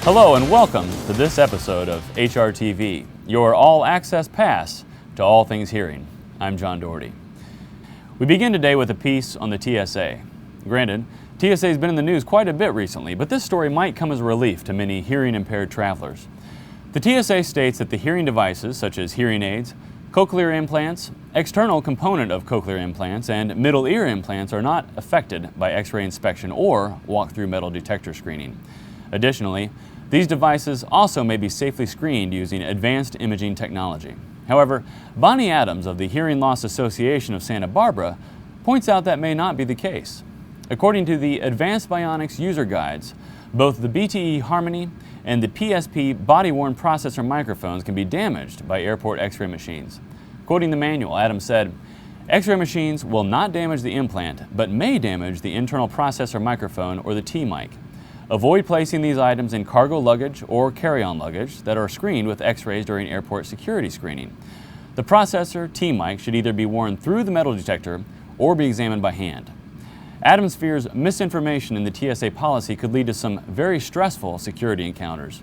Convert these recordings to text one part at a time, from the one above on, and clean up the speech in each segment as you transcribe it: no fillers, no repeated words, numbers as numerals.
Hello and welcome to this episode of HRTV, your all-access pass to all things hearing. I'm John Doherty. We begin today with a piece on the TSA. Granted, TSA has been in the news quite a bit recently, but this story might come as a relief to many hearing-impaired travelers. The TSA states that the hearing devices, such as hearing aids, cochlear implants, external component of cochlear implants, and middle ear implants are not affected by X-ray inspection or walk-through metal detector screening. Additionally, these devices also may be safely screened using advanced imaging technology. However, Bonnie Adams of the Hearing Loss Association of Santa Barbara points out that may not be the case. According to the Advanced Bionics user guides, both the BTE Harmony and the PSP body-worn processor microphones can be damaged by airport X-ray machines. Quoting the manual, Adams said, "X-ray machines will not damage the implant, but may damage the internal processor microphone or the T-mic. Avoid placing these items in cargo luggage or carry-on luggage that are screened with X-rays during airport security screening. The processor T-mic should either be worn through the metal detector or be examined by hand." Adams fears misinformation in the TSA policy could lead to some very stressful security encounters.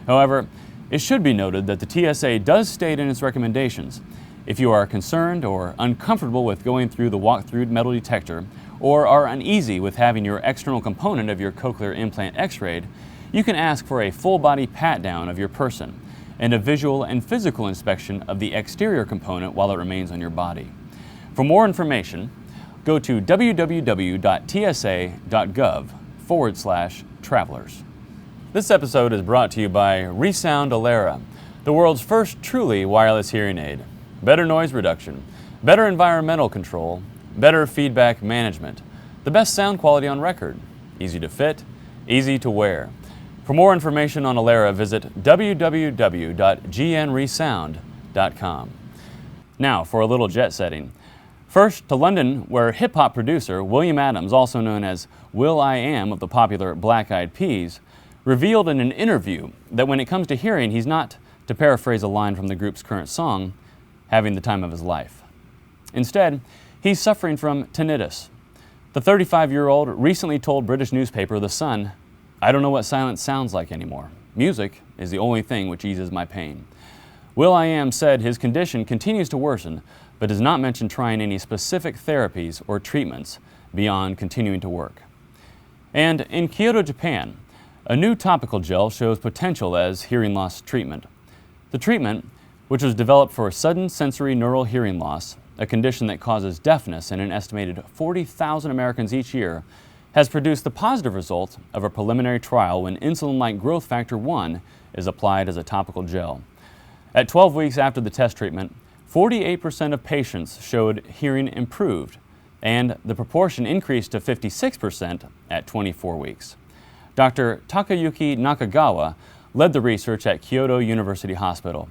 However, it should be noted that the TSA does state in its recommendations, if you are concerned or uncomfortable with going through the walk-through metal detector or are uneasy with having your external component of your cochlear implant X-rayed, you can ask for a full-body pat-down of your person and a visual and physical inspection of the exterior component while it remains on your body. For more information, go to www.tsa.gov/travelers. This episode is brought to you by ReSound Alera, the world's first truly wireless hearing aid. Better noise reduction, better environmental control, better feedback management, the best sound quality on record, easy to fit, easy to wear. For more information on Alera, visit www.gnresound.com. Now for a little jet setting. First to London, where hip-hop producer William Adams, also known as will.i.am of the popular Black Eyed Peas, revealed in an interview that when it comes to hearing, he's not, to paraphrase a line from the group's current song, having the time of his life. Instead, he's suffering from tinnitus. The 35-year-old recently told British newspaper The Sun, "I don't know what silence sounds like anymore. Music is the only thing which eases my pain." will.i.am said his condition continues to worsen, but does not mention trying any specific therapies or treatments beyond continuing to work. And in Kyoto, Japan, a new topical gel shows potential as hearing loss treatment. The treatment, which was developed for sudden sensory neural hearing loss, a condition that causes deafness in an estimated 40,000 Americans each year, has produced the positive result of a preliminary trial when insulin-like growth factor 1 is applied as a topical gel. At 12 weeks after the test treatment, 48% of patients showed hearing improved, and the proportion increased to 56% at 24 weeks. Dr. Takayuki Nakagawa led the research at Kyoto University Hospital.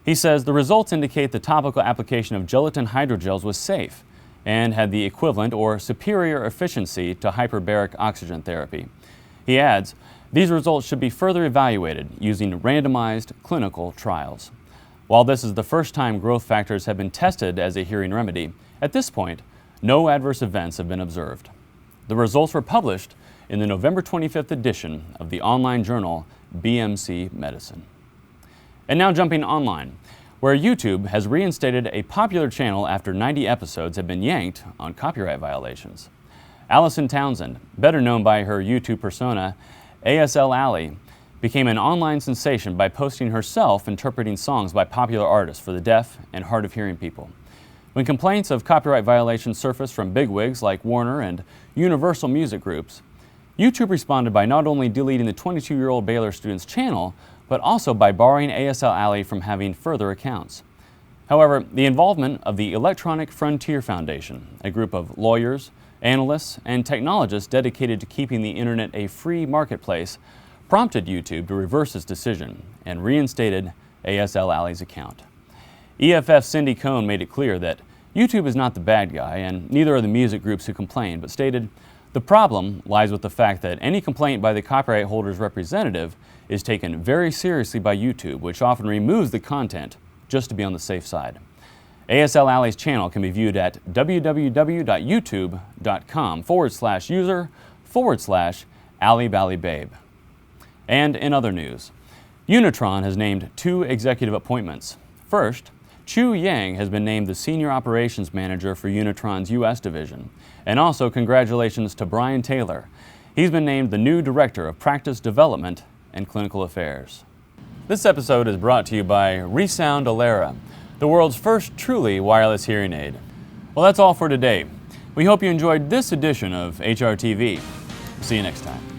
He says the results indicate the topical application of gelatin hydrogels was safe and had the equivalent or superior efficiency to hyperbaric oxygen therapy. He adds, these results should be further evaluated using randomized clinical trials. While this is the first time growth factors have been tested as a hearing remedy, at this point, no adverse events have been observed. The results were published in the November 25th edition of the online journal BMC Medicine. And now jumping online, where YouTube has reinstated a popular channel after 90 episodes have been yanked on copyright violations. Allison Townsend, better known by her YouTube persona ASL Ally, became an online sensation by posting herself interpreting songs by popular artists for the deaf and hard of hearing people. When complaints of copyright violations surfaced from bigwigs like Warner and Universal Music Groups, YouTube responded by not only deleting the 22-year-old Baylor student's channel, but also by barring ASL Ally from having further accounts. However, the involvement of the Electronic Frontier Foundation, a group of lawyers, analysts, and technologists dedicated to keeping the internet a free marketplace, prompted YouTube to reverse its decision and reinstated ASL Ally's account. EFF Cindy Cohn made it clear that YouTube is not the bad guy, and neither are the music groups who complained, but stated, "The problem lies with the fact that any complaint by the copyright holder's representative is taken very seriously by YouTube, which often removes the content just to be on the safe side." ASL Ally's channel can be viewed at www.youtube.com/user/AlleyBallyBabe. And in other news, Unitron has named 2 executive appointments. First, Chu Yang has been named the Senior Operations Manager for Unitron's U.S. division. And also congratulations to Brian Taylor. He's been named the new Director of Practice Development and Clinical Affairs. This episode is brought to you by ReSound Alera, the world's first truly wireless hearing aid. Well, that's all for today. We hope you enjoyed this edition of HRTV. See you next time.